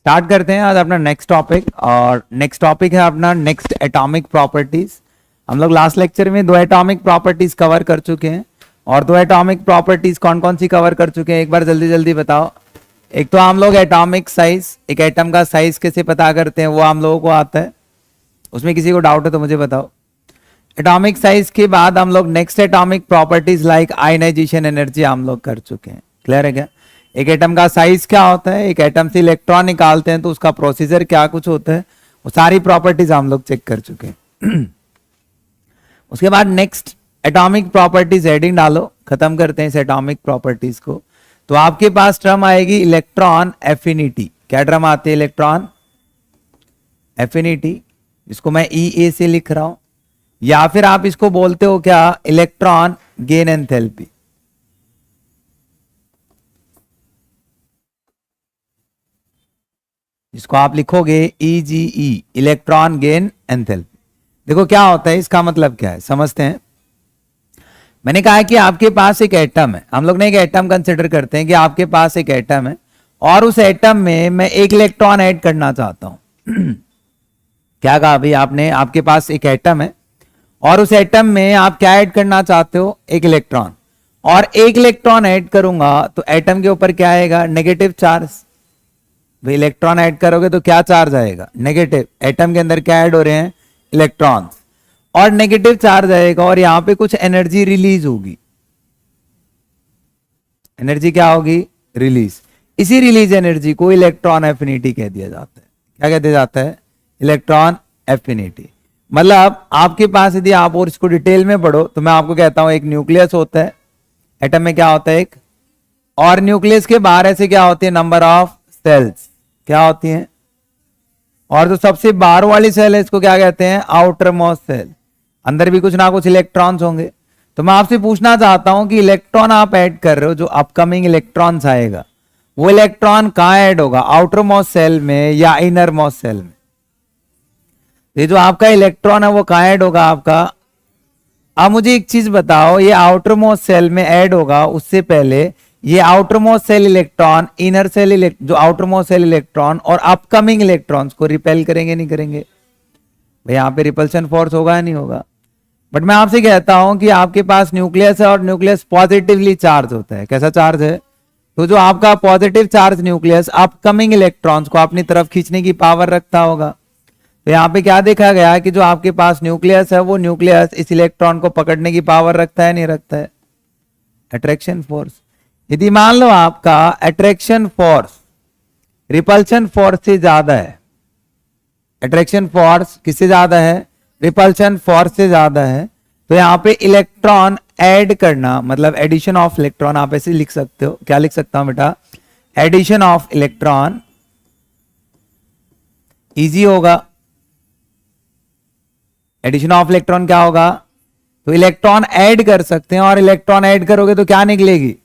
Start करते हैं आज अपना नेक्स्ट टॉपिक। और नेक्स्ट टॉपिक है अपना नेक्स्ट एटॉमिक प्रॉपर्टीज। हम लोग लास्ट लेक्चर में दो एटॉमिक प्रॉपर्टीज कवर कर चुके हैं। और दो एटॉमिक प्रॉपर्टीज कौन कौन सी कवर कर चुके हैं एक बार जल्दी जल्दी बताओ। एक तो हम लोग एटॉमिक साइज, एक एटम का साइज कैसे पता करते हैं वो हम लोगों को आता है, उसमें किसी को डाउट है तो मुझे बताओ। एटॉमिक साइज के बाद हम लोग next atomic properties like ionisation energy हम लोग कर चुके हैं। क्लियर है क्या? एक एटम का साइज क्या होता है, एक एटम से इलेक्ट्रॉन निकालते हैं तो उसका प्रोसीजर क्या कुछ होता है, वो सारी प्रॉपर्टीज हम लोग चेक कर चुके हैं। उसके बाद नेक्स्ट एटॉमिक प्रॉपर्टीज हेडिंग डालो, खत्म करते हैं इस एटॉमिक प्रॉपर्टीज को। तो आपके पास टर्म आएगी इलेक्ट्रॉन एफिनिटी। क्या टर्म आती है? इलेक्ट्रॉन एफिनिटी, इसको मैं EA से लिख रहा हूं, या फिर आप इसको बोलते हो क्या, इलेक्ट्रॉन गेन एंथैल्पी। इसको आप लिखोगे EGE, इलेक्ट्रॉन गेन एंथैल्पी। देखो क्या होता है, इसका मतलब क्या है समझते हैं। मैंने कहा है कि आपके पास एक एटम है, हम लोग ने एक एटम कंसिडर करते हैं कि आपके पास एक एटम है और उस एटम में मैं एक इलेक्ट्रॉन ऐड करना चाहता हूं। क्या कहा अभी आपने? आपके पास एक एटम है और उस एटम में आप क्या ऐड करना चाहते हो? एक इलेक्ट्रॉन। और एक इलेक्ट्रॉन ऐड करूंगा तो एटम के ऊपर क्या आएगा? Negative charge. भाई इलेक्ट्रॉन ऐड करोगे तो क्या चार्ज आएगा? नेगेटिव। एटम के अंदर क्या ऐड हो रहे हैं? इलेक्ट्रॉन्स, और नेगेटिव चार्ज आएगा और यहां पे कुछ एनर्जी रिलीज होगी। एनर्जी क्या होगी? रिलीज। इसी रिलीज एनर्जी को इलेक्ट्रॉन एफिनिटी कह दिया जाता है। क्या कह दिया जाता है? Electron affinity. मतलब आपके पास यदि आप और इसको डिटेल में पढ़ो तो मैं आपको कहता हूं एक न्यूक्लियस होता है, एटम में क्या होता है? एक। और न्यूक्लियस के बाहर ऐसे क्या होती है? नंबर ऑफ सेल्स क्या होती हैं? और जो सबसे बाहर वाली सेल है इसको क्या कहते हैं? Outermost shell. अंदर भी कुछ ना कुछ इलेक्ट्रॉन्स होंगे। तो मैं आपसे पूछना चाहता हूं कि इलेक्ट्रॉन आप ऐड कर रहे हो, जो अपकमिंग इलेक्ट्रॉन्स आएगा वो इलेक्ट्रॉन कहां ऐड होगा? आउटर मोस्ट सेल में या इनर मोस्ट सेल में? ये जो आपका इलेक्ट्रॉन है वो कहां ऐड होगा आपका? अब मुझे एक चीज बताओ, ये आउटर मोस्ट सेल में ऐड होगा, उससे पहले ये outermost shell electron, inner shell जो आउटर मोस्ट सेल इलेक्ट्रॉन और अपकमिंग इलेक्ट्रॉन्स को रिपेल करेंगे नहीं करेंगे? भाई यहां पे रिपल्शन फोर्स होगा या नहीं होगा? बट मैं आपसे कहता हूं कि आपके पास न्यूक्लियस है और न्यूक्लियस पॉजिटिवली चार्ज होता है। कैसा चार्ज है? तो जो आपका positive charge nucleus upcoming electrons को अपनी तरफ खींचने की पावर रखता होगा। तो यहाँ पे क्या देखा गया कि जो आपके पास न्यूक्लियस है वो न्यूक्लियस इस इलेक्ट्रॉन को पकड़ने की पावर रखता है नहीं रखता है? Attraction force. यदि मान लो आपका अट्रैक्शन फोर्स रिपल्शन फोर्स से ज्यादा है, अट्रैक्शन फोर्स किससे ज्यादा है? रिपल्शन फोर्स से ज्यादा है, तो यहां पे इलेक्ट्रॉन ऐड करना, मतलब एडिशन ऑफ इलेक्ट्रॉन, आप ऐसे लिख सकते हो। क्या लिख सकता हूं बेटा? एडिशन ऑफ इलेक्ट्रॉन इजी होगा। एडिशन ऑफ इलेक्ट्रॉन क्या होगा? तो इलेक्ट्रॉन ऐड कर सकते हैं और इलेक्ट्रॉन ऐड करोगे तो क्या निकलेगी?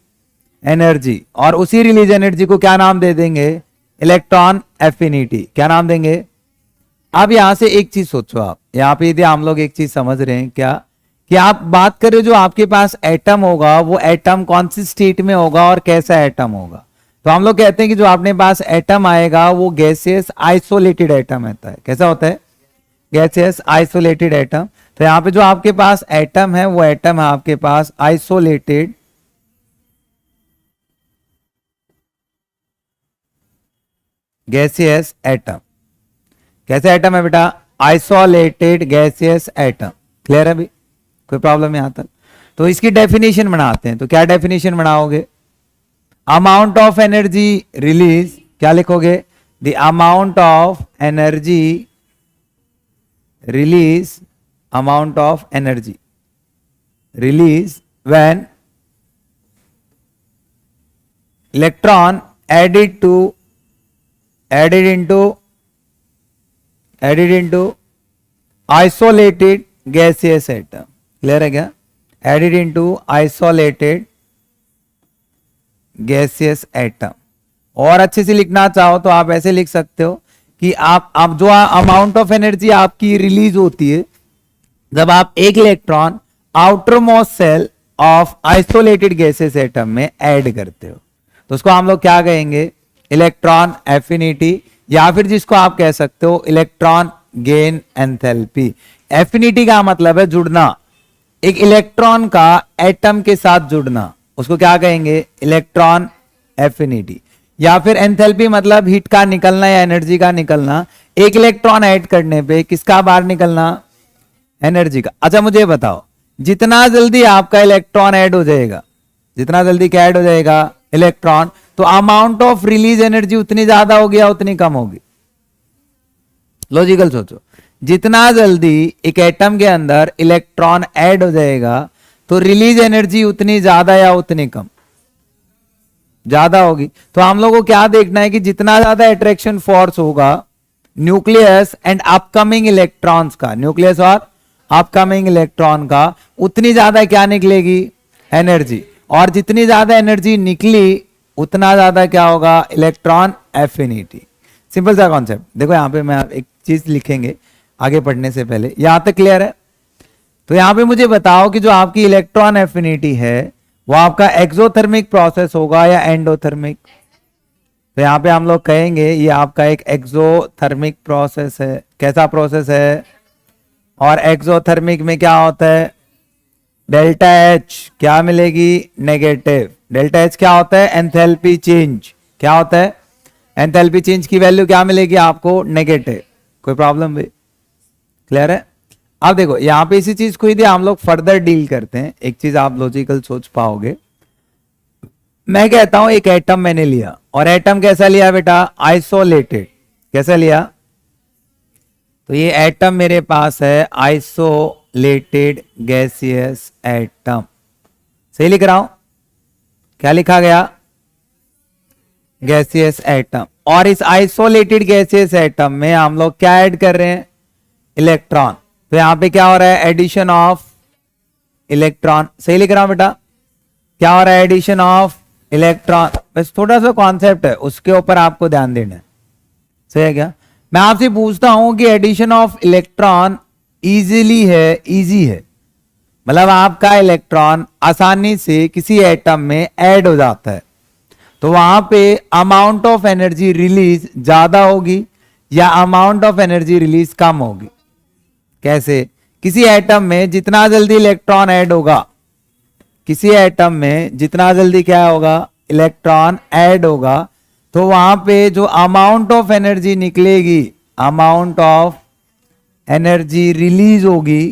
एनर्जी। और उसी रिलीज एनर्जी को क्या नाम दे देंगे? Electron affinity. क्या नाम देंगे? अब यहां से एक चीज सोचो, आप यहां पे यदि हम लोग एक चीज समझ रहे हैं क्या, कि आप बात करें जो आपके पास एटम होगा वो एटम कौन सी स्टेट में होगा और कैसा एटम होगा। तो हम लोग कहते हैं कि जो आपने पास एटम आएगा वो गैसियस आइसोलेटेड एटम रहता है। कैसा होता है? Gaseous isolated atom. तो यहां पे जो आपके पास एटम है वो एटम है आपके पास आइसोलेटेड गैसियस एटम। कैसे एटम है बेटा? Isolated gaseous atom. क्लियर है अभी? कोई प्रॉब्लम यहां तक? तो इसकी डेफिनेशन बनाते हैं। तो क्या डेफिनेशन बनाओगे? Amount of energy release. क्या लिखोगे? The amount of energy release, amount of energy release when electron added into isolated gaseous atom। Clear है क्या? added into isolated gaseous atom। और अच्छे से लिखना चाहो तो आप ऐसे लिख सकते हो कि आप जो अमाउंट ऑफ एनर्जी आपकी रिलीज होती है जब आप एक electron outermost shell of isolated gases atom में ऐड करते हो, तो उसको हम लोग क्या कहेंगे? इलेक्ट्रॉन एफिनिटी, या फिर जिसको आप कह सकते हो इलेक्ट्रॉन गेन एंथैल्पी। एफिनिटी का मतलब है जुड़ना, एक इलेक्ट्रॉन का एटम के साथ जुड़ना, उसको क्या कहेंगे, इलेक्ट्रॉन एफिनिटी। या फिर एंथैल्पी मतलब हीट का निकलना या एनर्जी का निकलना, एक इलेक्ट्रॉन ऐड करने पे किसका बाहर निकलना, एनर्जी का। अच्छा मुझे बताओ, जितना जल्दी आपका इलेक्ट्रॉन ऐड हो जाएगा, जितना जल्दी क्या ऐड हो जाएगा, इलेक्ट्रॉन, तो अमाउंट ऑफ रिलीज एनर्जी उतनी ज्यादा होगी या उतनी कम होगी? लॉजिकल सोचो, जितना जल्दी एक एटम के अंदर इलेक्ट्रॉन ऐड हो जाएगा तो रिलीज एनर्जी उतनी ज्यादा या उतनी कम, ज्यादा होगी। तो हम लोगों को क्या देखना है कि जितना ज्यादा अट्रैक्शन फोर्स होगा न्यूक्लियस एंड अपकमिंग इलेक्ट्रॉन्स का, न्यूक्लियस और अपकमिंग इलेक्ट्रॉन का, उतनी ज्यादा क्या निकलेगी, एनर्जी। और जितनी ज्यादा एनर्जी निकली उतना ज्यादा क्या होगा, इलेक्ट्रॉन एफिनिटी। सिंपल सा कॉन्सेप्ट। देखो यहां पे मैं एक चीज लिखेंगे आगे पढ़ने से पहले, यहां तक क्लियर है? तो यहां पे मुझे बताओ कि जो आपकी इलेक्ट्रॉन एफिनिटी है वो आपका एक्सोथर्मिक प्रोसेस होगा या एंडोथर्मिक? तो यहां पे हम लोग कहेंगे ये आपका एक एक्सोथर्मिक प्रोसेस है। कैसा प्रोसेस है? और एक्सोथर्मिक में क्या होता है, डेल्टा एच क्या मिलेगी, नेगेटिव। डेल्टा एच क्या होता है, एंथैल्पी चेंज। क्या होता है, एंथैल्पी चेंज की वैल्यू क्या मिलेगी आपको, नेगेटिव। कोई प्रॉब्लम भी? क्लियर है? अब देखो यहां पे इसी चीज को यदि हम लोग फर्दर डील करते हैं, एक चीज आप लॉजिकल सोच पाओगे। मैं कहता हूं एक एटम मैंने लिया, और एटम कैसा लिया बेटा, आइसोलेटेड। कैसा लिया? तो ये एटम मेरे पास है आइसोलेटेड गैसियस एटम। सही लिख रहा हूं? क्या लिखा गया, गैसियस एटम। और इस आइसोलेटेड गैसियस एटम में हम लोग क्या ऐड कर रहे हैं, इलेक्ट्रॉन। तो यहां पे क्या हो रहा है, एडिशन ऑफ इलेक्ट्रॉन। सही लिख रहा हूं बेटा? क्या हो रहा है, एडिशन ऑफ इलेक्ट्रॉन। बस थोड़ा सा कॉन्सेप्ट है, उसके ऊपर आपको ध्यान देना है। सही है क्या? मैं आपसे पूछता हूं कि एडिशन ऑफ इलेक्ट्रॉन इजीली है, इजी है, मतलब आपका इलेक्ट्रॉन आसानी से किसी एटम में ऐड हो जाता है, तो वहां पे अमाउंट ऑफ एनर्जी रिलीज ज्यादा होगी या अमाउंट ऑफ एनर्जी रिलीज कम होगी? कैसे? किसी एटम में जितना जल्दी इलेक्ट्रॉन ऐड होगा, किसी एटम में जितना जल्दी क्या होगा, इलेक्ट्रॉन ऐड होगा, तो वहां पे जो अमाउंट ऑफ एनर्जी निकलेगी, अमाउंट ऑफ एनर्जी रिलीज होगी,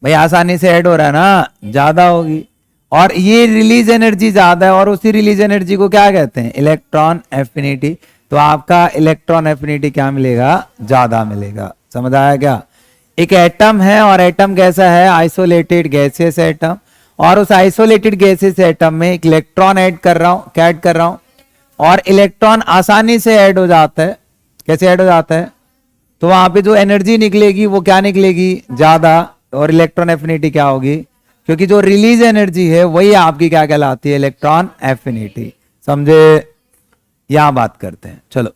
भाई आसानी से ऐड हो रहा है ना, ज्यादा होगी। और ये रिलीज एनर्जी ज्यादा है, और उसी रिलीज एनर्जी को क्या कहते हैं, इलेक्ट्रॉन एफिनिटी। तो आपका इलेक्ट्रॉन एफिनिटी क्या मिलेगा, ज्यादा मिलेगा। समझ आया क्या? एक एटम है, और एटम कैसा है, आइसोलेटेड गैसियस एटम, और उस आइसोलेटेड गैसियस एटम में एक इलेक्ट्रॉन ऐड कर रहा हूं, क्या ऐड कर रहा हूं, और इलेक्ट्रॉन आसानी से ऐड हो जाता है। कैसे ऐड हो जाता है? तो वहां पे जो एनर्जी निकलेगी वो क्या निकलेगी, ज्यादा। और इलेक्ट्रॉन एफिनिटी क्या होगी, क्योंकि जो रिलीज एनर्जी है वही आपकी क्या कहलाती है, इलेक्ट्रॉन एफिनिटी। समझे? यहां बात करते हैं। चलो,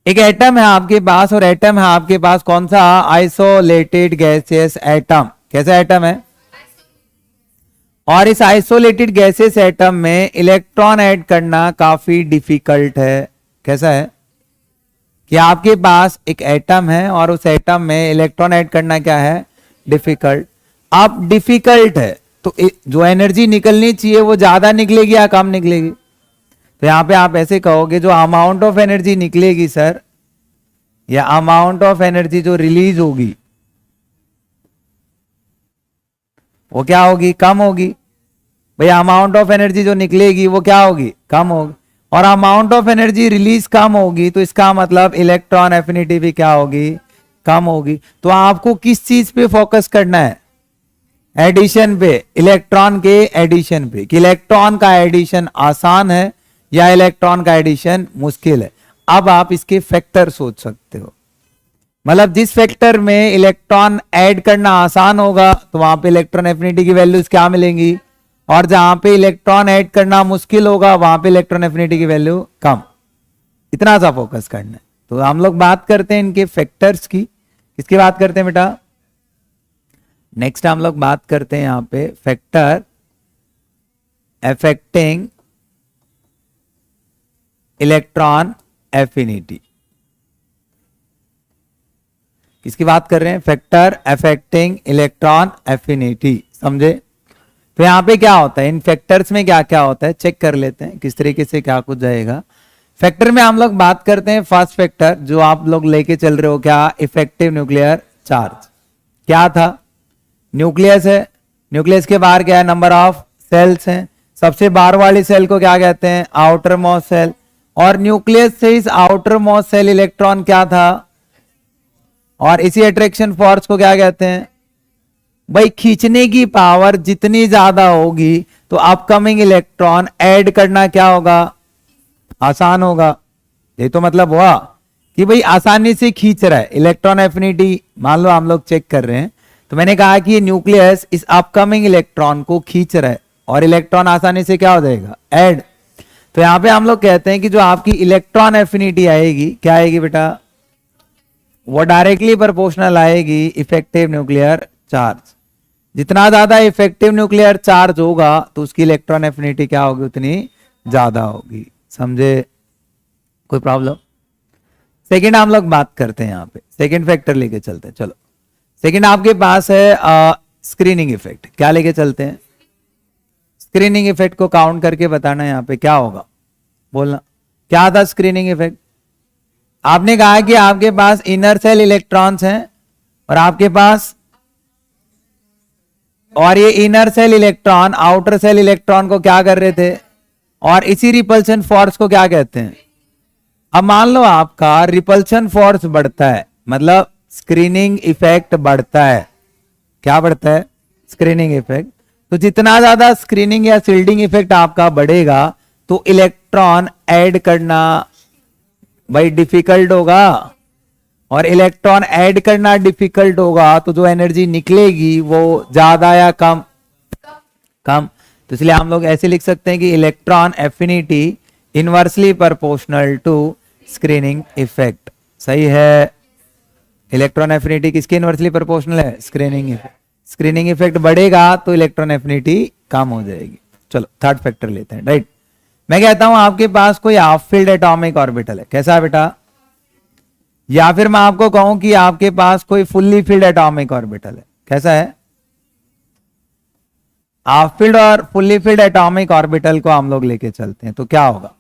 एक एटम है आपके पास, और एटम है आपके पास कौन सा, आइसोलेटेड गैसियस एटम। कैसा एटम है? और इस आइसोलेटेड गैसेस एटम में इलेक्ट्रॉन ऐड करना काफी डिफिकल्ट है। कैसा है कि आपके पास एक एटम है और उस एटम में इलेक्ट्रॉन ऐड करना क्या है, डिफिकल्ट। अब डिफिकल्ट है तो जो एनर्जी निकलनी चाहिए वो ज्यादा निकलेगी या कम निकलेगी? तो यहां पे आप ऐसे कहोगे जो अमाउंट ऑफ एनर्जी निकलेगी सर, या अमाउंट ऑफ एनर्जी जो रिलीज होगी वो क्या होगी, कम होगी। भैया अमाउंट ऑफ एनर्जी जो निकलेगी वो क्या होगी, कम होगी। और अमाउंट ऑफ एनर्जी रिलीज कम होगी, तो इसका मतलब इलेक्ट्रॉन एफिनिटी भी क्या होगी, कम होगी। तो आपको किस चीज पे फोकस करना है, एडिशन पे, इलेक्ट्रॉन के एडिशन पे, कि इलेक्ट्रॉन का एडिशन आसान है या इलेक्ट्रॉन का एडिशन मुश्किल है। अब आप इसके फैक्टर सोच सकते हो, मतलब जिस फैक्टर में इलेक्ट्रॉन ऐड करना आसान होगा तो वहां पे इलेक्ट्रॉन एफिनिटी की वैल्यूज क्या मिलेंगी, और जहां पे इलेक्ट्रॉन ऐड करना मुश्किल होगा वहां पे इलेक्ट्रॉन एफिनिटी की वैल्यू कम। इतना सा फोकस करना है। तो हम लोग बात करते हैं इनके फैक्टर्स की। किसकी बात करते हैं बेटा, नेक्स्ट हम लोग बात करते हैं यहां पे फैक्टर अफेक्टिंग इलेक्ट्रॉन एफिनिटी। किसकी बात कर रहे हैं? फैक्टर अफेक्टिंग इलेक्ट्रॉन एफिनिटी, समझे? तो यहां पे क्या होता है, इन फैक्टर्स में क्या क्या होता है चेक कर लेते हैं किस तरीके से क्या कुछ जाएगा। फैक्टर में हम लोग बात करते हैं फर्स्ट फैक्टर जो आप लोग लेके चल रहे हो, क्या? Effective nuclear charge. क्या था? न्यूक्लियस है, न्यूक्लियस के बाहर क्या है? नंबर ऑफ सेल्स हैं। सबसे बाहर वाली सेल को क्या कहते हैं? Outermost shell. और न्यूक्लियस से इस आउटर मोस्ट सेल इलेक्ट्रॉन क्या था? और इसी अट्रैक्शन फोर्स को क्या कहते हैं? भाई खींचने की पावर जितनी ज्यादा होगी तो अपकमिंग इलेक्ट्रॉन ऐड करना क्या होगा? आसान होगा। ये तो मतलब हुआ कि भाई आसानी से खींच रहा है। इलेक्ट्रॉन एफिनिटी मान लो हम लोग चेक कर रहे हैं, तो मैंने कहा कि ये न्यूक्लियस इस अपकमिंग इलेक्ट्रॉन को खींच रहा है और इलेक्ट्रॉन आसानी से क्या हो जाएगा? ऐड। तो यहां पे हम लोग कहते हैं कि जो आपकी इलेक्ट्रॉन एफिनिटी आएगी, क्या आएगी बेटा? वो डायरेक्टली प्रोपोर्शनल आएगी इफेक्टिव न्यूक्लियर चार्ज। जितना ज्यादा इफेक्टिव न्यूक्लियर चार्ज होगा तो उसकी इलेक्ट्रॉन एफिनिटी क्या होगी? उतनी ज्यादा होगी। समझे? कोई प्रॉब्लम? सेकंड हम लोग बात करते हैं, यहां पे सेकंड फैक्टर लेके चलते हैं। चलो सेकंड आपके पास है स्क्रीनिंग इफेक्ट। क्या लेके चलते हैं? स्क्रीनिंग इफेक्ट को काउंट करके बताना यहां पे क्या होगा, बोलना क्या था स्क्रीनिंग इफेक्ट। आपने कहा कि आपके पास इनर सेल इलेक्ट्रॉन्स हैं और आपके पास, और ये inner cell electron outer cell electron को क्या कर रहे थे? और इसी रिपल्शन फोर्स को क्या कहते हैं? अब मान लो आपका रिपल्शन फोर्स बढ़ता है, मतलब स्क्रीनिंग इफेक्ट बढ़ता है। क्या बढ़ता है? Screening effect. तो जितना ज्यादा स्क्रीनिंग या शील्डिंग इफेक्ट आपका बढ़ेगा तो इलेक्ट्रॉन ऐड करना भाई डिफिकल्ट होगा, और इलेक्ट्रॉन ऐड करना डिफिकल्ट होगा तो जो एनर्जी निकलेगी वो ज्यादा या कम? कम। तो इसलिए हम लोग ऐसे लिख सकते हैं कि electron affinity inversely proportional to screening effect. सही है। इलेक्ट्रॉन एफिनिटी किसके इनवर्सली प्रोपोर्शनल है? Screening effect. स्क्रीनिंग इफेक्ट बढ़ेगा तो इलेक्ट्रॉन एफिनिटी कम हो जाएगी। चलो थर्ड फैक्टर लेते हैं। राइट, मैं कहता हूं आपके पास कोई हाफ फील्ड एटॉमिक ऑर्बिटल है। कैसा है बेटा? या फिर मैं आपको कहूं कि आपके पास कोई फुल्ली फील्ड एटॉमिक ऑर्बिटल है। कैसा है? हाफ फील्ड और फुल्ली फील्ड एटॉमिक ऑर्बिटल को हम लोग लेके चलते हैं तो क्या होगा?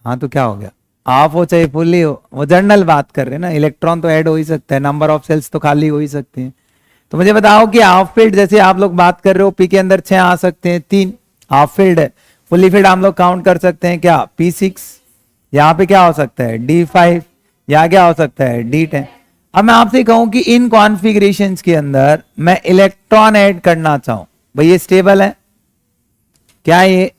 हाँ तो क्या हो गया? हाफ हो चाहे फुल्ली हो, वो जनरल बात कर रहे हैं ना, इलेक्ट्रॉन तो ऐड हो ही सकता है, नंबर ऑफ सेल्स तो खाली हो ही सकते हैं। तो मुझे बताओ कि हाफ फील्ड जैसे आप लोग बात कर रहे हो, पी के अंदर 6 आ सकते हैं, 3 हाफ फील्ड है। फुल्ली फील्ड हम लोग काउंट कर सकते हैं क्या? P6। यहाँ पे क्या हो सकता है? D5। यहाँ क्या हो सकता है? D10। अब मैं आपसे कहूं कि इन कॉन्फ़िगरेशंस के अंदर मैं इलेक्ट्रॉन ऐड करना चाहूं, भाई ये स्टेबल है क्या? ये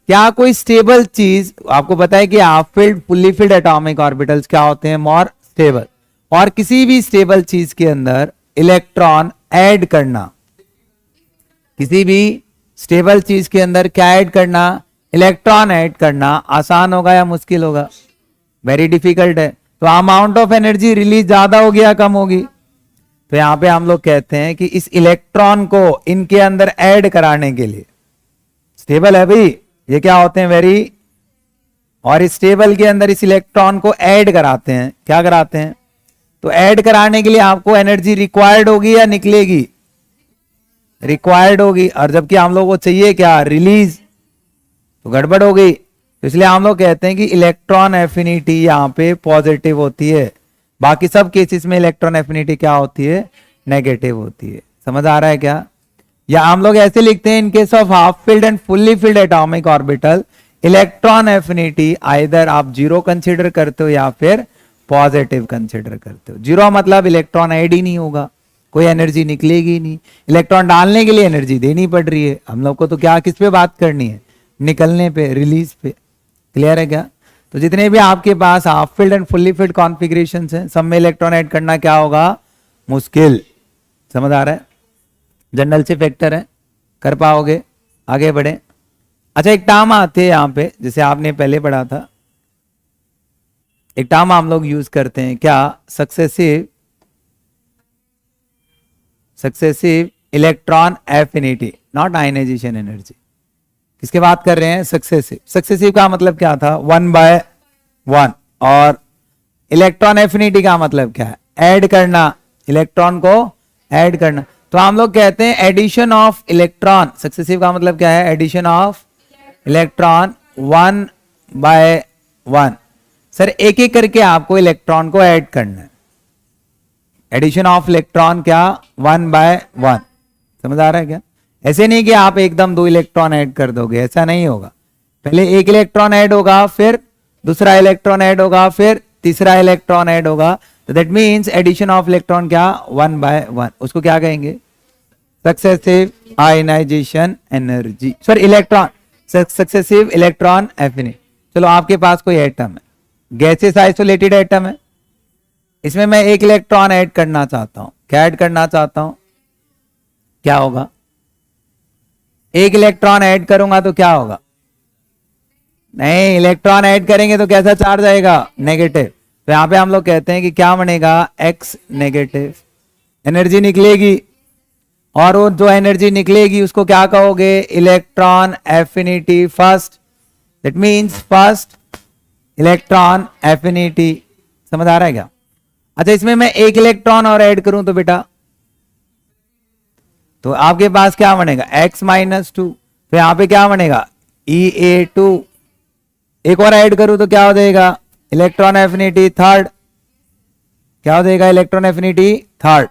क्या कोई स्टेबल चीज? आपको पता है कि half field fully field atomic orbitals क्या होते हैं? More stable. और किसी भी स्टेबल चीज के अंदर इलेक्ट्रॉन ऐड करना, किसी भी स्टेबल चीज के अंदर क्या ऐड करना? इलेक्ट्रॉन ऐड करना आसान होगा या मुश्किल होगा? वेरी डिफिकल्ट है। तो अमाउंट ऑफ एनर्जी रिलीज ज्यादा होगी या कम होगी? तो यहां पे हम लोग कहते हैं कि इस इलेक्ट्रॉन को इनके अंदर ऐड कराने के लिए, स्टेबल है भाई ये, क्या होते हैं? वेरी, और इस टेबल के अंदर इस इलेक्ट्रॉन को ऐड कराते हैं। क्या कराते हैं? तो ऐड कराने के लिए आपको एनर्जी रिक्वायर्ड होगी या निकलेगी? रिक्वायर्ड होगी। और जबकि हम लोग को चाहिए क्या? रिलीज। तो गड़बड़ हो गई। तो इसलिए हम लोग कहते हैं कि इलेक्ट्रॉन एफिनिटी यहां पे पॉजिटिव होती है, बाकी सब केसेस में इलेक्ट्रॉन एफिनिटी क्या होती है? नेगेटिव होती है। समझ आ रहा है क्या? या हम लोग ऐसे लिखते हैं, in case of half filled and fully field atomic orbital electron affinity either आप 0 कंसीडर करते हो या फिर पॉजिटिव कंसीडर करते हो। 0 मतलब इलेक्ट्रॉन ऐड ही नहीं होगा, कोई एनर्जी निकलेगी नहीं। इलेक्ट्रॉन डालने के लिए एनर्जी देनी पड़ रही है। हम लोग को तो क्या, किस पे बात करनी है? निकलने पे, रिलीज पे। क्लियर है क्या? तो जितने भी आपके पास half filled and fully filled configuration हैं, सब में इलेक्ट्रॉन ऐड करना क्या होगा? मुश्किल। समझ आ रहा है? जनरल से फैक्टर है, कर पाओगे? आगे बढ़े। अच्छा एक टर्म आते हैं यहां पे, जैसे आपने पहले पढ़ा था, एक टर्म हम लोग यूज करते हैं क्या? Successive electron affinity, not ionisation energy. किसके बात कर रहे हैं? सक्सेसिव। सक्सेसिव का मतलब क्या था? 1/1। और इलेक्ट्रॉन एफिनिटी का मतलब क्या है? ऐड करना, इलेक्ट्रॉन को ऐड करना। तो हम लोग कहते हैं एडिशन ऑफ इलेक्ट्रॉन। सक्सेसिव का मतलब क्या है? Addition of electron 1/1। सर एक एक करके आपको इलेक्ट्रॉन को ऐड करना है। एडिशन ऑफ इलेक्ट्रॉन क्या? 1/1। समझ आ रहा है क्या? ऐसे नहीं कि आप एकदम 2 इलेक्ट्रॉन ऐड कर दोगे, ऐसा नहीं होगा। पहले एक इलेक्ट्रॉन ऐड होगा, फिर दूसरा इलेक्ट्रॉन ऐड होगा, फिर तीसरा इलेक्ट्रॉन ऐड होगा। तो that means addition of electron क्या? 1/1। उसको क्या कहेंगे? Successive ionisation energy, sorry electron, successive electron affinity. चलो आपके पास कोई एटम है, गैसेस आइसोलेटेड एटम है, इसमें मैं एक इलेक्ट्रॉन ऐड करना चाहता हूं। क्या ऐड करना चाहता हूं? क्या होगा? एक इलेक्ट्रॉन ऐड करूंगा तो क्या होगा? नहीं, इलेक्ट्रॉन ऐड करेंगे तो कैसा चार्ज आएगा? नेगेटिव। तो यहां पे हम लोग कहते हैं कि क्या बनेगा? X negative. एनर्जी निकलेगी, और वो जो एनर्जी निकलेगी उसको क्या कहोगे? Electron affinity first. That means first electron affinity. समझ आ रहा है क्या? अच्छा, इसमें मैं एक इलेक्ट्रॉन और ऐड करूं तो बेटा, तो आपके पास क्या बनेगा? X-2। तो यहां पे क्या बनेगा? EA2। एक और ऐड करूं तो क्या हो जाएगा? Electron affinity third. क्या हो जाएगा? Electron affinity third.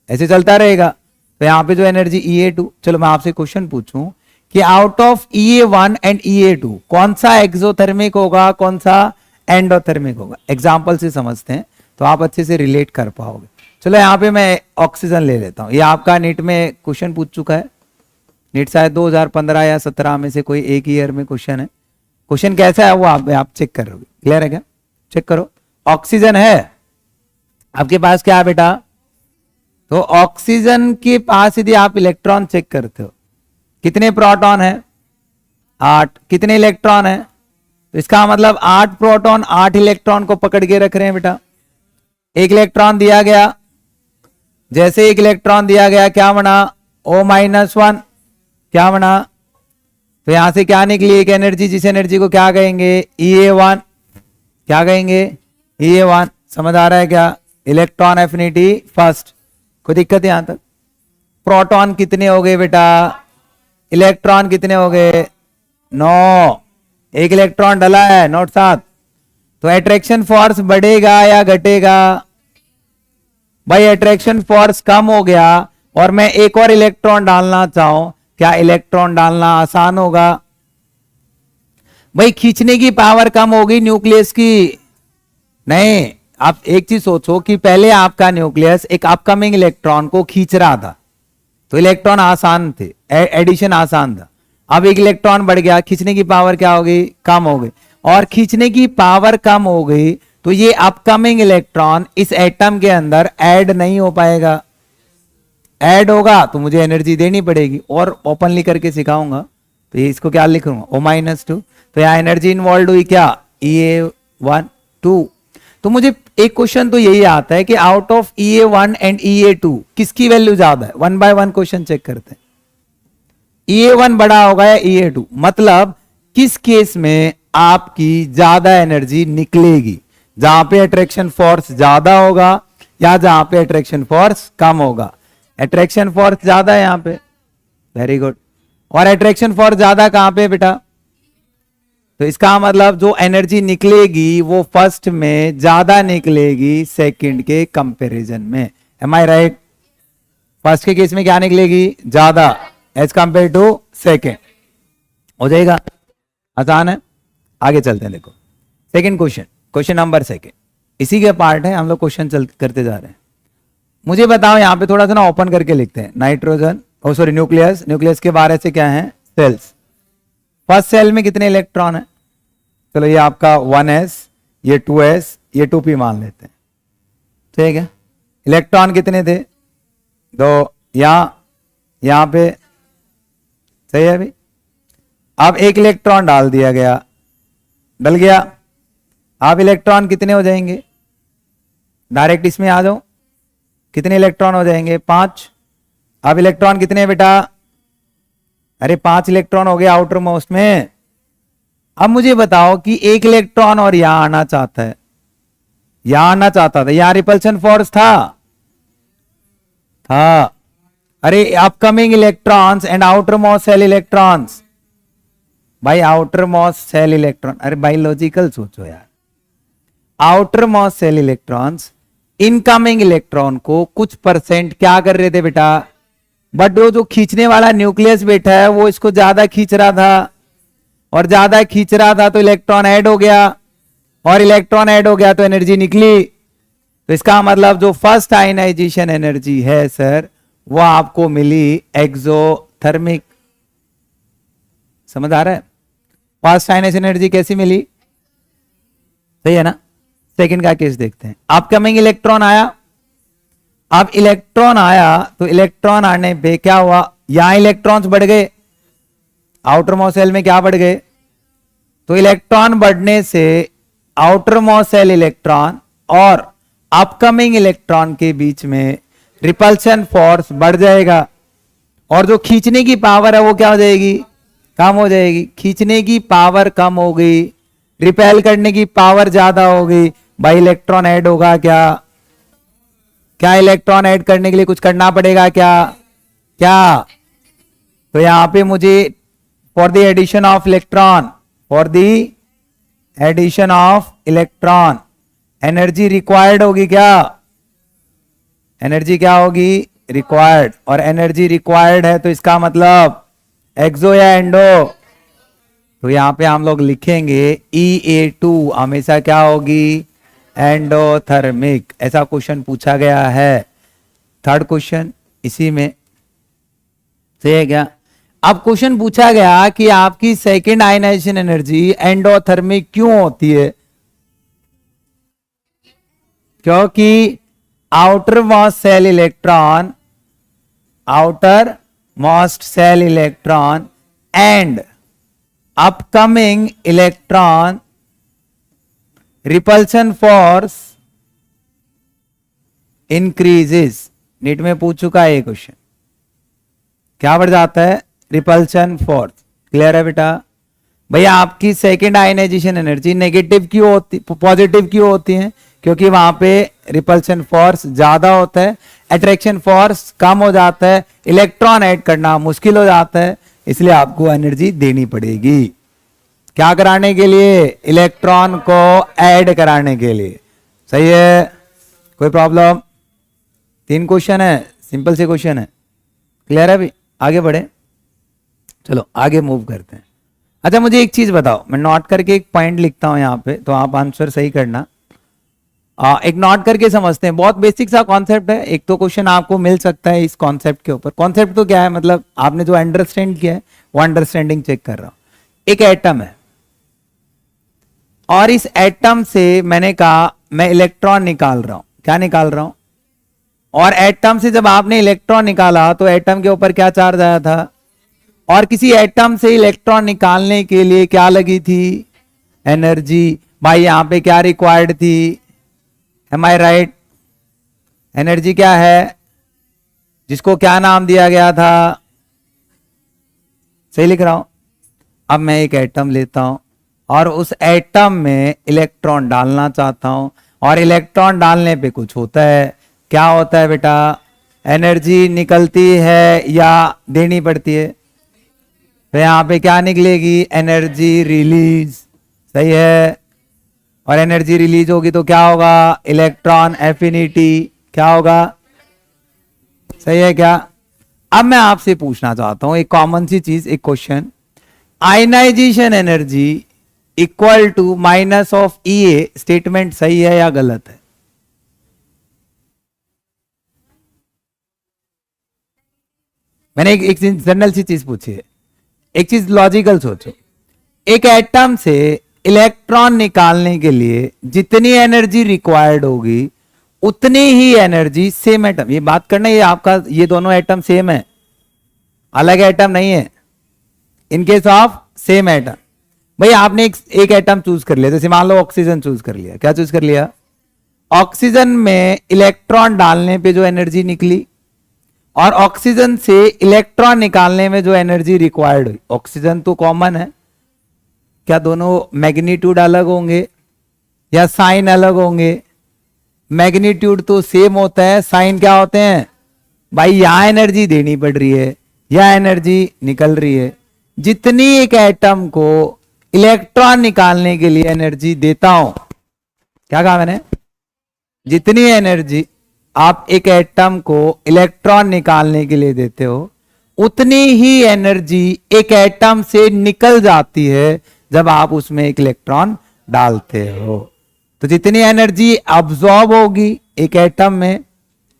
ऐसे चलता रहेगा। तो यहां पे जो एनर्जी EA2, चलो मैं आपसे क्वेश्चन पूछूं कि out of EA1 and EA2 कौन सा एक्सोथर्मिक होगा, कौन सा एंडोथर्मिक होगा? एग्जांपल से समझते हैं तो आप अच्छे से रिलेट कर पाओगे। चलो यहाँ पे मैं ऑक्सीजन ले लेता हूं। ये आपका नीट में क्वेश्चन पूछ चुका है। नीट शायद 2015 या 17 में से कोई एक ईयर में क्वेश्चन है। क्वेश्चन कैसा है वो आप चेक करोगे। क्लियर है क्या? चेक करो। ऑक्सीजन है आपके पास, क्या है बेटा? तो ऑक्सीजन के पास यदि आप इलेक्ट्रॉन चेक करते हो, कितने प्रोटॉन है? 8। कितने इलेक्ट्रॉन है? तो इसका मतलब 8 प्रोटॉन 8 इलेक्ट्रॉन को पकड़ के रख रहे हैं बेटा। एक इलेक्ट्रॉन दिया गया, जैसे एक इलेक्ट्रॉन दिया गया क्या बना? O-1। क्या बना? तो यहां से क्या निकली? एक एनर्जी, जिस एनर्जी को क्या कहेंगे? EA1। क्या कहेंगे? EA1। समझ आ रहा है क्या? Electron affinity first. कोई दिक्कत यहां तक? प्रोटॉन कितने हो गए बेटा? इलेक्ट्रॉन कितने हो गए? 9। एक इलेक्ट्रॉन डला है, नोट 7। तो अट्रैक्शन फोर्स बढ़ेगा या घटेगा? भाई अट्रैक्शन फोर्स कम हो गया और मैं एक और इलेक्ट्रॉन डालना चाहूं, क्या इलेक्ट्रॉन डालना आसान होगा? भाई खींचने की पावर कम होगी न्यूक्लियस की। नहीं, आप एक चीज सोचो कि पहले आपका न्यूक्लियस एक अपकमिंग इलेक्ट्रॉन को खींच रहा था, तो इलेक्ट्रॉन आसान थे, एडिशन आसान था। अब एक इलेक्ट्रॉन बढ़ गया, खींचने की पावर क्या हो गई? कम हो गई। और खींचने की पावर कम हो गई तो ये अपकमिंग इलेक्ट्रॉन इस एटम के अंदर ऐड नहीं हो पाएगा। ऐड होगा तो मुझे एनर्जी देनी पड़ेगी। और ओपनली करके सिखाऊंगा, तो ये इसको क्या लिखूंगा? O-2। तो यहां एनर्जी इन्वॉल्व हुई क्या? EA1 2। तो मुझे एक क्वेश्चन तो यही आता है कि out of EA1 and EA2 किसकी वैल्यू ज्यादा है? 1/1 क्वेश्चन चेक करते हैं। EA1 बड़ा होगा या EA2? मतलब किस केस में आपकी ज्यादा एनर्जी निकलेगी? जहां पे अट्रैक्शन फोर्स ज्यादा होगा या जहां पे अट्रैक्शन फोर्स कम होगा? अट्रैक्शन फोर्स ज्यादा है यहां पे। Very good. और अट्रैक्शन फोर्स ज्यादा कहां पे बेटा? तो इसका मतलब जो एनर्जी निकलेगी वो फर्स्ट में ज्यादा निकलेगी सेकंड के कंपैरिजन में। एम आई राइट? फर्स्ट के केस में क्या निकलेगी? ज्यादा एज कंपेयर टू सेकंड। हो जाएगा? आसान है। आगे चलते हैं। देखो second question, question number second, इसी के पार्ट है, हम लोग क्वेश्चन करते जा रहे हैं। मुझे बताओ, यहां पे थोड़ा सा ना ओपन करके लिखते हैं। नाइट्रोजन, ओ सॉरी न्यूक्लियस, न्यूक्लियस के बारे से क्या है? सेल्स। फर्स्ट सेल में कितने इलेक्ट्रॉन है? चलो ये आपका 1s, ये 2s, ये 2p मान लेते हैं। ठीक है। इलेक्ट्रॉन कितने थे? 2। यहां पे सही है अभी। अब एक इलेक्ट्रॉन डाल दिया गया, डल गया। अब इलेक्ट्रॉन कितने हो जाएंगे? डायरेक्ट इसमें आ जाओ। कितने इलेक्ट्रॉन हो जाएंगे? 5। अब इलेक्ट्रॉन कितने बेटा? अरे 5 इलेक्ट्रॉन हो गए आउटर मोस्ट में। अब मुझे बताओ कि एक इलेक्ट्रॉन और यहां आना चाहता है, यहां आना चाहता था, यहां रिपल्शन फोर्स था। अरे upcoming electrons and outer most shell electrons, भाई आउटर मोस्ट सेल इलेक्ट्रॉन, अरे बायोलॉजिकल सोचो यार। Outer most shell electrons incoming electron को कुछ परसेंट क्या कर रहे थे बेटा, बट वो जो खींचने वाला न्यूक्लियस बैठा है वो इसको ज्यादा खींच रहा था, और ज्यादा खींच रहा था तो इलेक्ट्रॉन ऐड हो गया, और इलेक्ट्रॉन ऐड हो गया तो एनर्जी निकली। तो इसका मतलब जो फर्स्ट आयनाइजेशन एनर्जी है सर, वो आपको मिली एक्सोथर्मिक। समझ आ रहा है? फर्स्ट आयनाइजेशन एनर्जी कैसी मिली, सही है ना। सेकंड का केस देखते हैं। अपकमिंग इलेक्ट्रॉन आया, अब इलेक्ट्रॉन आया तो इलेक्ट्रॉन आने पे क्या हुआ, यहां इलेक्ट्रॉन्स बढ़ गए, आउटर मोस्ट सेल में क्या बढ़ गए, तो इलेक्ट्रॉन बढ़ने से आउटर मोस्ट सेल इलेक्ट्रॉन और अपकमिंग इलेक्ट्रॉन के बीच में रिपल्शन फोर्स बढ़ जाएगा, और जो खींचने की पावर है वो क्या हो जाएगी, कम हो जाएगी। खींचने की पावर कम हो गई, रिपेल करने की पावर ज्यादा हो गई, भाई इलेक्ट्रॉन ऐड होगा क्या, क्या इलेक्ट्रॉन ऐड करने के लिए कुछ करना पड़ेगा क्या, क्या, तो यहां पे मुझे for the addition of electron, for the addition of electron energy required होगी क्या, एनर्जी क्या होगी, रिक्वायर्ड, और एनर्जी रिक्वायर्ड है तो इसका मतलब एक्सो या एंडो, तो यहां पे हम लोग लिखेंगे EA2 हमेशा क्या होगी, एंडोथर्मिक। ऐसा क्वेश्चन पूछा गया है, थर्ड क्वेश्चन इसी में, सही है क्या। अब क्वेश्चन पूछा गया कि आपकी सेकेंड आयनाइजेशन एनर्जी एंडोथर्मिक क्यों होती है, क्योंकि outermost shell electron, outermost shell electron and upcoming electron repulsion force increases. NEET में पूछ चुका है ये क्वेश्चन, क्या बढ़ जाता है, रिपल्शन फोर्स। क्लियर है बेटा। भैया आपकी सेकेंड आयनाइजेशन एनर्जी नेगेटिव क्यों होती, पॉजिटिव क्यों होती है, क्योंकि वहां पे रिपल्शन फोर्स ज्यादा होता है, अट्रैक्शन फोर्स कम हो जाता है, इलेक्ट्रॉन ऐड करना मुश्किल हो जाता है, इसलिए आपको एनर्जी देनी पड़ेगी। क्या कराने के लिए, इलेक्ट्रॉन को ऐड कराने के लिए। सही है, कोई प्रॉब्लम। 3 क्वेश्चन है, सिंपल से क्वेश्चन है। क्लियर है अभी, आगे बढ़े, चलो आगे मूव करते हैं। अच्छा मुझे एक चीज बताओ, मैं नोट करके एक पॉइंट लिखता हूं यहां पे, तो आप आंसर सही करना। एक नोट करके समझते हैं, बहुत बेसिक सा कॉन्सेप्ट है। एक तो क्वेश्चन आपको मिल सकता है इस कॉन्सेप्ट के ऊपर। कॉन्सेप्ट तो क्या है, मतलब आपने जो अंडरस्टैंड किया है वो अंडरस्टैंडिंग चेक कर रहा हूं। एक एटम है और इस एटम से मैंने कहा मैं इलेक्ट्रॉन निकाल रहा हूं, क्या निकाल रहा हूं, और एटम से जब आपने इलेक्ट्रॉन निकाला तो एटम के ऊपर क्या चार्ज आया था, और किसी एटम से इलेक्ट्रॉन निकालने के लिए क्या लगी थी, एनर्जी। भाई यहां पे क्या रिक्वायर्ड थी, एम आई राइट, एनर्जी क्या है, जिसको क्या नाम दिया गया था, सही लिख रहा हूं। अब मैं एक एटम लेता हूं और उस एटम में इलेक्ट्रॉन डालना चाहता हूं, और इलेक्ट्रॉन डालने पे कुछ होता है, क्या होता है बेटा, एनर्जी निकलती है या देनी पड़ती है, तो यहां पे क्या निकलेगी, एनर्जी रिलीज। सही है, और एनर्जी रिलीज होगी तो क्या होगा, इलेक्ट्रॉन एफिनिटी, क्या होगा, सही है क्या। अब मैं आपसे पूछना चाहता हूं एक कॉमन सी चीज, एक question, ionisation energy equal to minus of EA statement सही है या गलत है। मैंने एक जनरल सी चीज पूछी है, एक चीज लॉजिकल सोचो। एक एटम से इलेक्ट्रॉन निकालने के लिए जितनी एनर्जी रिक्वायर्ड होगी उतनी ही एनर्जी सेम एटम, ये बात करना, ये आपका ये दोनों एटम सेम है, अलग एटम नहीं है, in case of same atom. भाई आपने एक एटम चूज कर लिया, जैसे मान लो ऑक्सीजन चूज कर लिया, क्या चूज कर लिया, ऑक्सीजन में इलेक्ट्रॉन डालने पे जो एनर्जी निकली, और ऑक्सीजन से इलेक्ट्रॉन निकालने में जो एनर्जी रिक्वायर्ड हुई, ऑक्सीजन तो कॉमन है, क्या दोनों मैग्नीट्यूड अलग होंगे या साइन अलग होंगे? मैग्नीट्यूड तो सेम होता है, साइन क्या होते हैं भाई? यहां एनर्जी देनी पड़ रही है, यह एनर्जी निकल रही है। जितनी एक एटम को इलेक्ट्रॉन निकालने के लिए एनर्जी देता हूं, क्या कहा मैंने? जितनी एनर्जी आप एक एटम को इलेक्ट्रॉन निकालने के लिए देते हो, उतनी ही एनर्जी एक एटम से निकल जाती है जब आप उसमें एक इलेक्ट्रॉन डालते हो। तो जितनी एनर्जी अब्सॉर्ब होगी एक एटम में,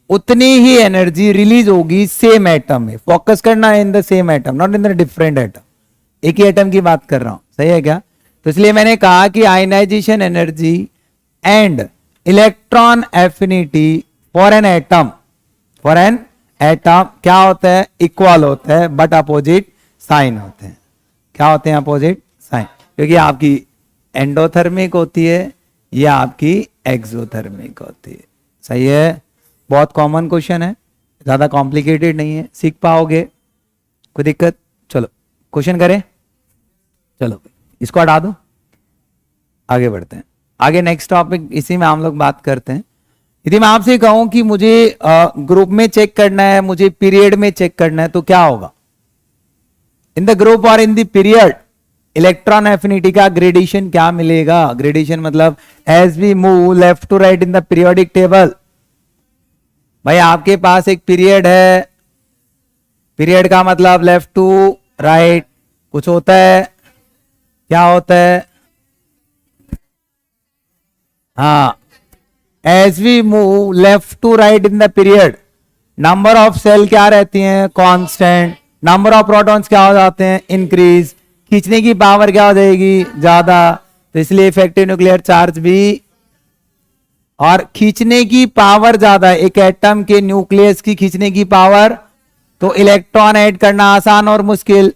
उतनी ही एनर्जी रिलीज होगी सेम एटम में। फोकस करना है in the same atom, not in the different atom. एक ही एटम की बात कर रहा हूं, सही है क्या? तो इसलिए मैंने कहा कि ionisation energy and electron affinity for an atom क्या होता है? इक्वल होता है, बट अपोजिट साइन होते हैं। क्या होते हैं? अपोजिट साइन, क्योंकि आपकी एंडोथर्मिक होती है, यह आपकी एक्सोथर्मिक होती है। सही है, बहुत कॉमन क्वेश्चन है, ज्यादा कॉम्प्लिकेटेड नहीं है, सीख पाओगे, कोई दिक्कत? चलो क्वेश्चन करें, चलो इसको हटा दो, आगे बढ़ते हैं। आगे नेक्स्ट टॉपिक, इसी में हम लोग बात करते हैं। यदि मैं आपसे कहूं कि मुझे ग्रुप में चेक करना है, मुझे पीरियड में चेक करना है, तो क्या होगा? इन द ग्रुप और in the period electron affinity का ग्रेडेशन क्या मिलेगा? ग्रेडेशन मतलब as we move left to right in the periodic table. भाई आपके पास एक पीरियड है, पीरियड का मतलब लेफ्ट टू राइट कुछ होता है, क्या होता है? हाँ, as we move left to right in the period, number of shell क्या रहती हैं? कांस्टेंट। नंबर ऑफ प्रोटॉन्स क्या हो जाते हैं? इंक्रीज। खींचने की पावर क्या हो जाएगी? ज्यादा। तो इसलिए इफेक्टिव न्यूक्लियर चार्ज भी, और खींचने की पावर ज्यादा, एक एटम के न्यूक्लियस की खींचने की पावर, तो इलेक्ट्रॉन ऐड करना आसान और मुश्किल।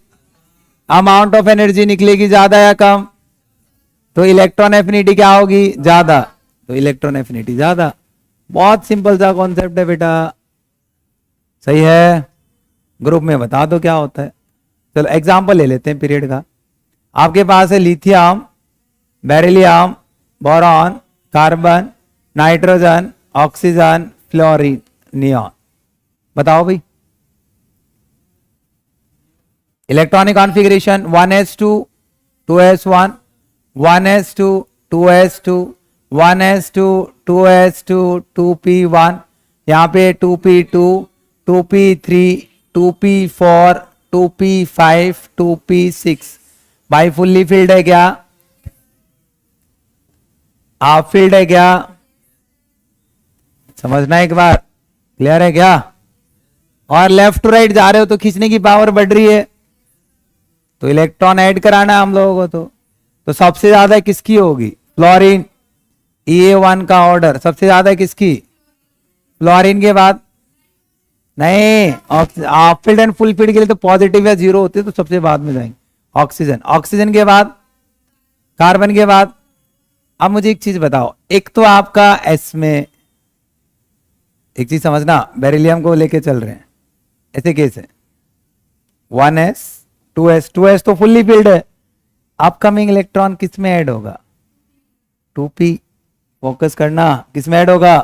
अमाउंट ऑफ एनर्जी निकलेगी ज्यादा या कम? तो इलेक्ट्रॉन एफिनिटी क्या होगी? ज्यादा। तो इलेक्ट्रॉन एफिनिटी ज्यादा। बहुत सिंपल सा कॉन्सेप्ट है बेटा, सही है। ग्रुप में बता दो क्या होता है। चलो एग्जांपल ले लेते हैं पीरियड का। आपके पास है lithium, beryllium, boron, carbon, nitrogen, oxygen, fluorine, neon. बताओ भाई electronic configuration 1s2 2s1 1s2 2s2 1s2 2s2 2p1, यहां पे 2p2 2p3 2p4 2p5 2p6। भाई फुल्ली फिल्ड है क्या? हाफ फिल्ड है क्या? समझना एक बार, क्लियर है क्या? और लेफ्ट टू राइट जा रहे हो तो खींचने की पावर बढ़ रही है, तो इलेक्ट्रॉन ऐड कराना है हम लोगों को। तो सबसे ज्यादा किसकी होगी? फ्लोरीन। EA1 का ऑर्डर सबसे ज्यादा किसकी? फ्लोरीन के बाद नहीं, half filled and full field के लिए तो पॉजिटिव या जीरो होते हैं, तो सबसे बाद में जाएंगे ऑक्सीजन। ऑक्सीजन के बाद कार्बन के बाद। अब मुझे एक चीज बताओ, एक तो आपका एस में, एक चीज समझना, बेरिलियम को लेके चल रहे हैं, ऐसे केस है 1s 2s 2s तो फुल्ली फिल्ड है। अपकमिंग इलेक्ट्रॉन किस में ऐड होगा? 2p। फोकस करना, किस में ऐड होगा?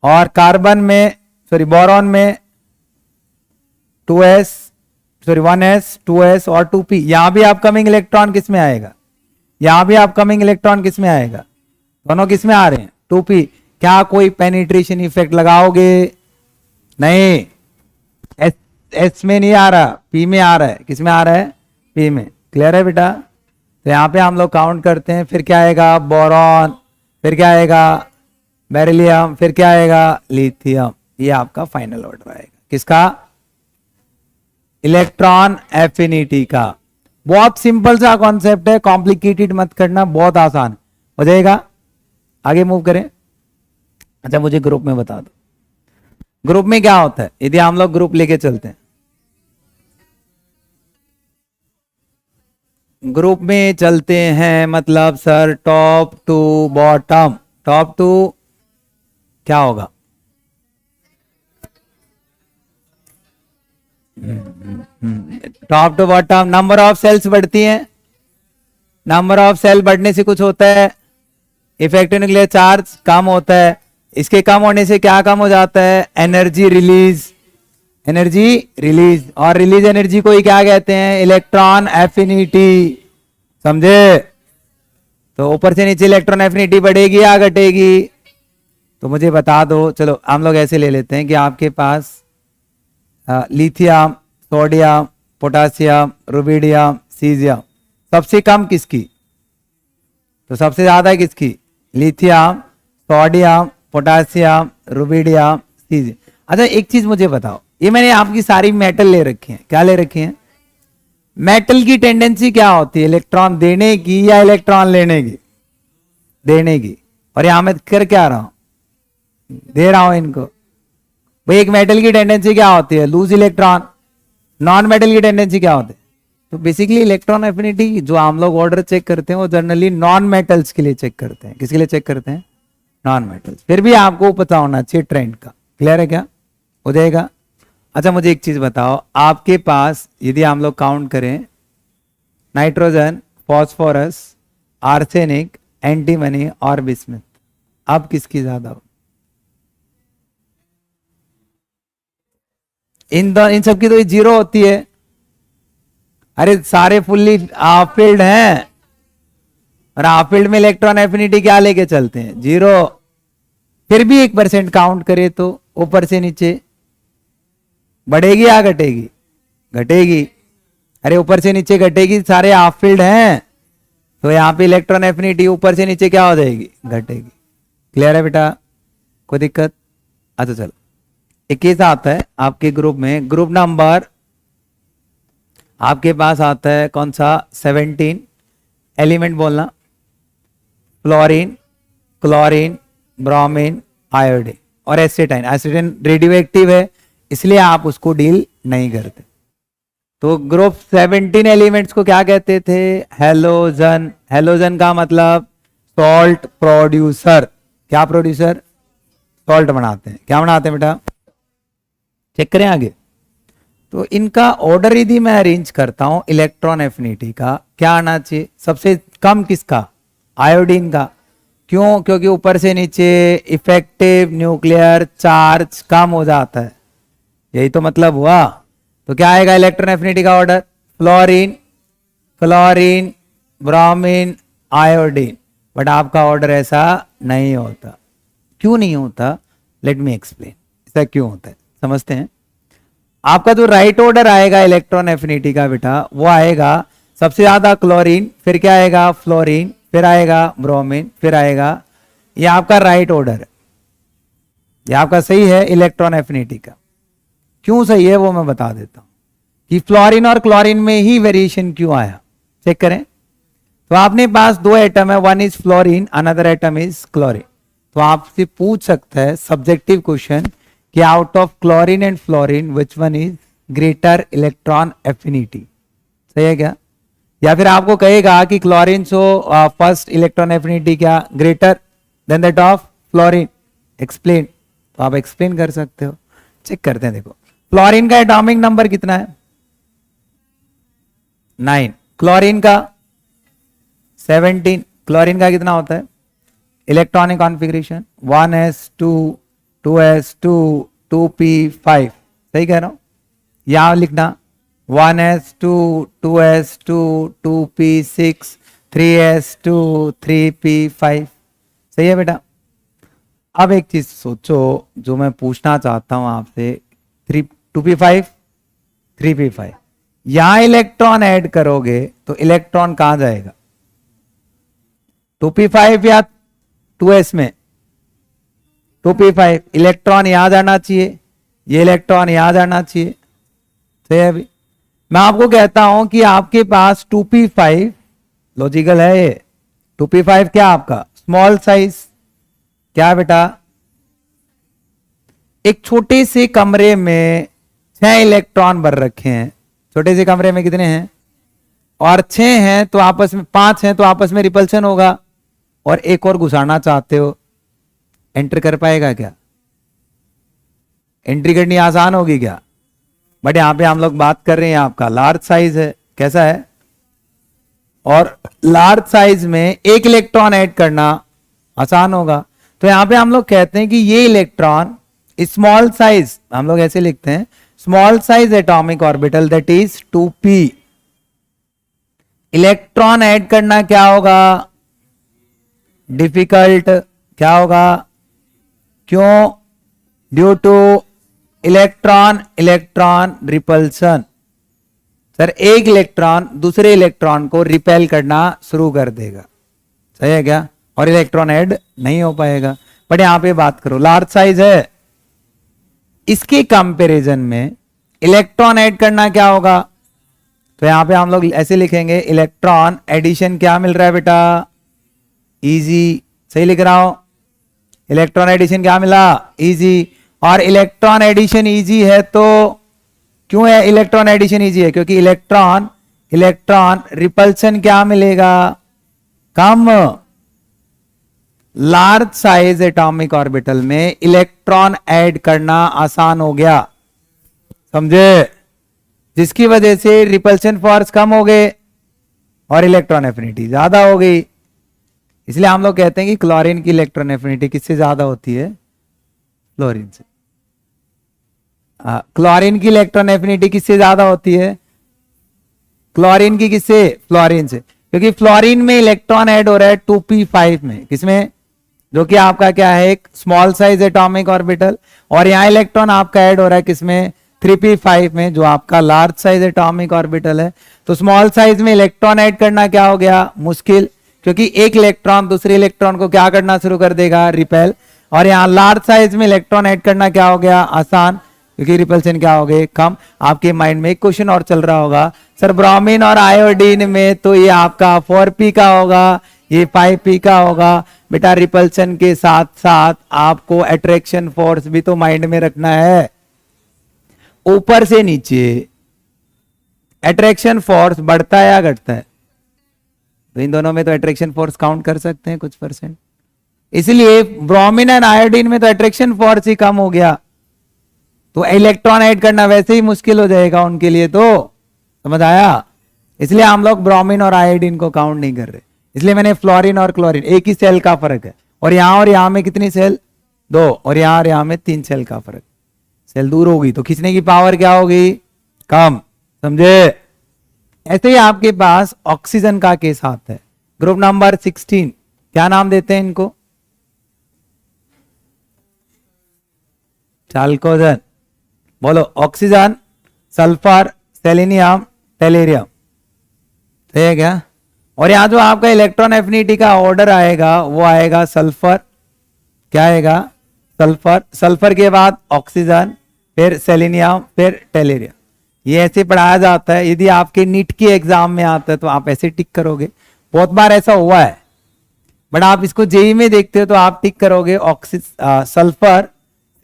और कार्बन में, सॉरी बोरॉन में 2s, सॉरी 1s 2s और 2p। यहां भी अपकमिंग इलेक्ट्रॉन किस में आएगा? यहां भी अपकमिंग इलेक्ट्रॉन किस में आएगा? दोनों किस में आ रहे हैं? 2p। क्या कोई पेनिट्रेशन इफेक्ट लगाओगे? नहीं, एस में नहीं आ रहा, पी में आ रहा है। किस में आ रहा है? पी में। क्लियर है बेटा? तो यहां पे हम लोग काउंट करते हैं, फिर क्या आएगा? बोरॉन, फिर क्या आएगा? बेरिलियम, फिर क्या आएगा? लिथियम। ये आपका फाइनल ऑर्डर आएगा किसका? इलेक्ट्रॉन एफिनिटी का। बहुत सिंपल सा कॉन्सेप्ट है, कॉम्प्लिकेटेड मत करना, बहुत आसान हो जाएगा। आगे मूव करें। अच्छा मुझे ग्रुप में बता दो, ग्रुप में क्या होता है? यदि हम लोग ग्रुप लेके चलते हैं, ग्रुप में चलते हैं मतलब sir top to bottom, top to क्या होगा? Top to bottom number of shells बढ़ती हैं, नंबर ऑफ सेल बढ़ने से कुछ होता है, इफेक्टिव न्यूक्लियर चार्ज कम होता है, इसके कम होने से क्या कम हो जाता है, एनर्जी रिलीज, एनर्जी रिलीज, और रिलीज एनर्जी को ही क्या कहते हैं, इलेक्ट्रॉन एफिनिटी, समझे। तो ऊपर से नीचे इलेक्ट्रॉन एफिनिटी बढ़ेगी या घटेगी, तो मुझे बता दो। चलो हम लोग ऐसे ले लेते हैं कि आपके पास lithium, sodium, potassium, rubidium, caesium, सबसे कम किसकी, तो सबसे ज्यादा किसकी, lithium, sodium, potassium, rubidium, caesium. अच्छा एक चीज मुझे बताओ, ये मैंने आपकी सारी मेटल ले रखी है, क्या ले रखी है, मेटल की टेंडेंसी क्या होती है, इलेक्ट्रॉन देने की या इलेक्ट्रॉन लेने की, देने की। और यहां मैं कर क्या रहा हूं, दे रहा हूं इनको। भाई एक मेटल की टेंडेंसी क्या होती है, लूज इलेक्ट्रॉन, नॉन मेटल की टेंडेंसी क्या होती है। तो बेसिकली इलेक्ट्रॉन एफिनिटी जो हम लोग ऑर्डर चेक करते हैं वो जनरली नॉन मेटल्स के लिए चेक करते हैं, किसके लिए चेक करते हैं, नॉन मेटल्स। फिर भी आपको पता होना चाहिए ट्रेंड का, क्लियर है क्या, हो जाएगा। अच्छा मुझे एक चीज बताओ, आपके पास यदि हम लोग काउंट करें, नाइट्रोजन, फॉस्फोरस, आर्सेनिक, एंटीमनी और बिस्मथ, अब किसकी ज्यादा हो, इन सब की तो जीरो होती है। अरे सारे फुल्ली हाफ फील्ड हैं, और हाफ फील्ड में इलेक्ट्रॉन एफिनिटी क्या लेके चलते हैं, जीरो। फिर भी 1% काउंट करे तो ऊपर से नीचे बढ़ेगी या घटेगी, घटेगी। अरे ऊपर से नीचे घटेगी, सारे हाफ फील्ड हैं, तो यहां पे इलेक्ट्रॉन एफिनिटी ऊपर से नीचे क्या हो जाएगी, घटेगी। क्लियर है बेटा, कोई दिक्कत। अच्छा चलो एक केस आता है आपके ग्रुप में, ग्रुप नंबर आपके पास आता है कौन सा, 17 एलिमेंट बोलना, फ्लोरीन, क्लोरीन, ब्रोमीन, आयोडीन और एसिटाइन। एसिटाइन रेडियो एक्टिव है इसलिए आप उसको डील नहीं करते। तो ग्रुप 17 एलिमेंट्स को क्या कहते थे, हेलोजन। हेलोजन का मतलब सॉल्ट प्रोड्यूसर, क्या प्रोड्यूसर, सॉल्ट बनाते हैं। क्या बनाते हैं बेटा, चेक करें आगे। तो इनका ऑर्डर यदि मैं अरेंज करता हूं इलेक्ट्रॉन एफिनिटी का, क्या आना चाहिए, सबसे कम किसका, आयोडीन का। क्यों, क्योंकि ऊपर से नीचे इफेक्टिव न्यूक्लियर चार्ज कम हो जाता है, यही तो मतलब हुआ। तो क्या आएगा इलेक्ट्रॉन एफिनिटी का order, fluorine, chlorine, bromine, iodine. But आपका ऑर्डर ऐसा नहीं होता। क्यों नहीं होता, लेट मी एक्सप्लेन, ऐसा क्यों होता है समझते हैं। आपका जो राइट ऑर्डर आएगा इलेक्ट्रॉन एफिनिटी का बेटा, वो आएगा सबसे ज्यादा क्लोरीन, फिर क्या आएगा, फ्लोरीन, फिर आएगा ब्रोमीन, फिर आएगा, ये आपका राइट ऑर्डर है, ये आपका सही है इलेक्ट्रॉन एफिनिटी का। क्यों सही है वो मैं बता देता हूं कि फ्लोरीन और क्लोरीन में ही वेरिएशन क्यों आया, चेक करें। तो आपने पास दो एटम है, one is fluorine, another atom is chlorine. तो आपसे पूछ सकता है सब्जेक्टिव क्वेश्चन कि out of chlorine and fluorine which one is greater electron affinity, सही है क्या। या फिर आपको कहेगा कि chlorine so first electron affinity क्या greater than that of fluorine, explain. तो आप एक्सप्लेन कर सकते हो, चेक करते हैं। देखो फ्लोरीन का एटॉमिक नंबर कितना है, 9, क्लोरीन का 17। क्लोरीन का कितना होता है electronic configuration, 1s2 2s2 2p5, सही कह रहा हूं। यहां लिखना 1s2 2s2 2p6 3s2 3p5, सही है बेटा। अब एक चीज सोचो जो मैं पूछना चाहता हूं आपसे, 2p5 3p5, यहां इलेक्ट्रॉन ऐड करोगे तो इलेक्ट्रॉन कहां जाएगा, 2p5 या 2s में, 2p5 इलेक्ट्रॉन यहां जाना चाहिए, ये इलेक्ट्रॉन यहां जाना चाहिए, सही है। अभी मैं आपको कहता हूं कि आपके पास 2p5 लॉजिकल है, ये 2p5 क्या आपका स्मॉल साइज, क्या बेटा, एक छोटे से कमरे में 6 इलेक्ट्रॉन भर रखे हैं। छोटे से कमरे में कितने हैं, और 6 हैं तो आपस में 5 हैं तो आपस में रिपल्शन होगा, और एक और घुसाना चाहते हो, एंटर कर पाएगा क्या, एंट्री करनी आसान होगी क्या, बट यहाँ पे हम लोग बात कर रहे हैं आपका लार्ज साइज है, कैसा है, और लार्ज साइज में एक इलेक्ट्रॉन ऐड करना आसान होगा। तो यहां पे हम लोग कहते हैं कि ये इलेक्ट्रॉन स्मॉल साइज, हम लोग ऐसे लिखते हैं small size atomic orbital that is 2p, electron add करना क्या होगा, डिफिकल्ट, क्या होगा, क्यों, due two electron electron repulsion. Sir एक इलेक्ट्रॉन दूसरे इलेक्ट्रॉन को रिपेल करना शुरू कर देगा, सही है क्या, और इलेक्ट्रॉन ऐड नहीं हो पाएगा। बट यहां पे बात करो लार्ज साइज है, इसके कंपैरिजन में इलेक्ट्रॉन ऐड करना क्या होगा, तो यहां पे हम लोग ऐसे लिखेंगे इलेक्ट्रॉन एडिशन क्या मिल रहा है बेटा, इजी, सही लिख रहा हूं, इलेक्ट्रॉन एडिशन क्या मिला, इजी। और इलेक्ट्रॉन एडिशन इजी है तो क्यों है इलेक्ट्रॉन एडिशन इजी है, क्योंकि इलेक्ट्रॉन इलेक्ट्रॉन रिपल्सन क्या मिलेगा, कम। लार्ज साइज एटॉमिक ऑर्बिटल में इलेक्ट्रॉन ऐड करना आसान हो गया, समझे, जिसकी वजह से रिपल्सन फोर्स कम हो गए और इलेक्ट्रॉन एफिनिटी ज्यादा हो गई। इसलिए हम लोग कहते हैं कि क्लोरीन की इलेक्ट्रॉन एफिनिटी किससे ज्यादा होती है, फ्लोरीन से। क्लोरीन की इलेक्ट्रॉन एफिनिटी किससे ज्यादा होती है, क्लोरीन की किससे, फ्लोरीन से, क्योंकि फ्लोरीन में इलेक्ट्रॉन ऐड हो रहा है 2p5 में, किसमें, जो कि आपका क्या है एक स्मॉल साइज एटॉमिक ऑर्बिटल, और यहां इलेक्ट्रॉन आपका ऐड हो रहा है किसमें, 3p5 में, जो आपका लार्ज साइज एटॉमिक ऑर्बिटल है। तो स्मॉल साइज में इलेक्ट्रॉन ऐड करना क्या हो गया, मुश्किल, क्योंकि एक इलेक्ट्रॉन दूसरे इलेक्ट्रॉन को क्या करना शुरू कर देगा, रिपेल। और यहाँ लार्ज साइज में इलेक्ट्रॉन ऐड करना क्या हो गया, आसान, क्योंकि रिपल्सन क्या हो गए, कम। आपके माइंड में एक क्वेश्चन और चल रहा होगा, सर ब्रोमीन और आयोडीन में तो ये आपका 4p का होगा, ये 5p का होगा। बेटा रिपल्सन के साथ साथ आपको अट्रैक्शन फोर्स भी तो माइंड में रखना है, ऊपर से नीचे अट्रैक्शन फोर्स बढ़ता है या घटता है, तो इन दोनों में तो अट्रैक्शन फोर्स काउंट कर सकते हैं कुछ परसेंट, इसलिए ब्रोमीन एंड आयोडीन में तो अट्रैक्शन फोर्स ही कम हो गया, तो इलेक्ट्रॉन ऐड करना वैसे ही मुश्किल हो जाएगा उनके लिए, तो समझ आया। इसलिए हम लोग ब्रोमीन और आयोडीन को काउंट नहीं कर रहे, इसलिए मैंने फ्लोरीन और क्लोरीन, एक ही सेल का फर्क है, और यहां में कितनी सेल, 2, और यहां में 3 सेल का फर्क, सेल दूर होगी तो खींचने की पावर क्या होगी, कम, समझे। ऐसे ही आपके पास ऑक्सीजन का केस आता है, ग्रुप नंबर 16, क्या नाम देते हैं इनको, चाल्कोजन, बोलो, ऑक्सीजन, सल्फर, सेलेनियम, टेलेरियम, सही है क्या। और यहां जो आपका इलेक्ट्रॉन एफिनिटी का ऑर्डर आएगा वो आएगा सल्फर, क्या आएगा, सल्फर, सल्फर के बाद ऑक्सीजन, फिर सेलेनियम, फिर टेलेरियम। ये ऐसे पढ़ाया जाता है, यदि आपके नीट के एग्जाम में आता है तो आप ऐसे टिक करोगे, बहुत बार ऐसा हुआ है, बट आप इसको जेई में देखते हो तो आप टिक करोगे सल्फर,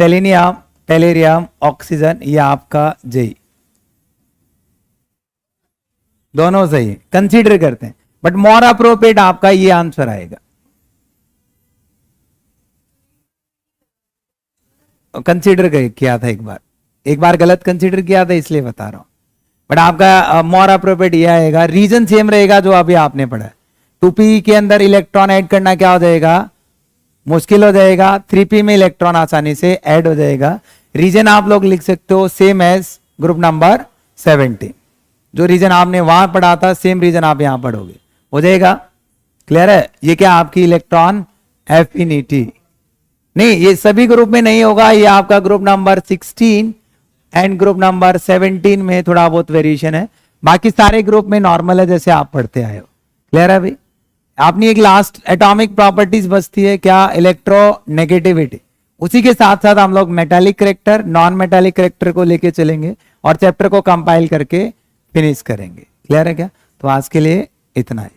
सेलेनियम, टेलेरियम, ऑक्सीजन, ये आपका जेई, दोनों सही है, कंसीडर करते हैं, बट मोर अप्रोप्रिएट आपका ये आंसर आएगा, कंसीडर किया था एक बार गलत कंसीडर किया था इसलिए बता रहा हूं, बट आपका मोर अप्रोप्रिएट ये आएगा, रीजन सेम रहेगा जो अभी आपने पढ़ा है। 2p के अंदर इलेक्ट्रॉन ऐड करना क्या हो जाएगा, मुश्किल हो जाएगा, 3p में इलेक्ट्रॉन आसानी से ऐड हो जाएगा। रीजन आप लोग लिख सकते हो सेम एज ग्रुप नंबर 17, जो रीजन आपने वहां पढ़ा था सेम रीजन आप यहां पढ़ोगे, हो जाएगा, क्लियर है। ये क्या आपकी इलेक्ट्रॉन एफिनिटी, नहीं ये सभी ग्रुप में नहीं होगा, ये आपका group number 16 and group number 17 में थोड़ा बहुत वेरिएशन है, बाकी सारे ग्रुप में नॉर्मल है जैसे आप पढ़ते आए हो, क्लियर है भाई। अपनी एक लास्ट एटॉमिक प्रॉपर्टीज बचती है क्या, इलेक्ट्रोनेगेटिविटी, उसी के साथ साथ हम लोग metallic character, non metallic character को लेके चलेंगे और चैप्टर को कंपाइल करके फिनिश करेंगे, क्लियर है क्या। तो आज के लिए इतना ही।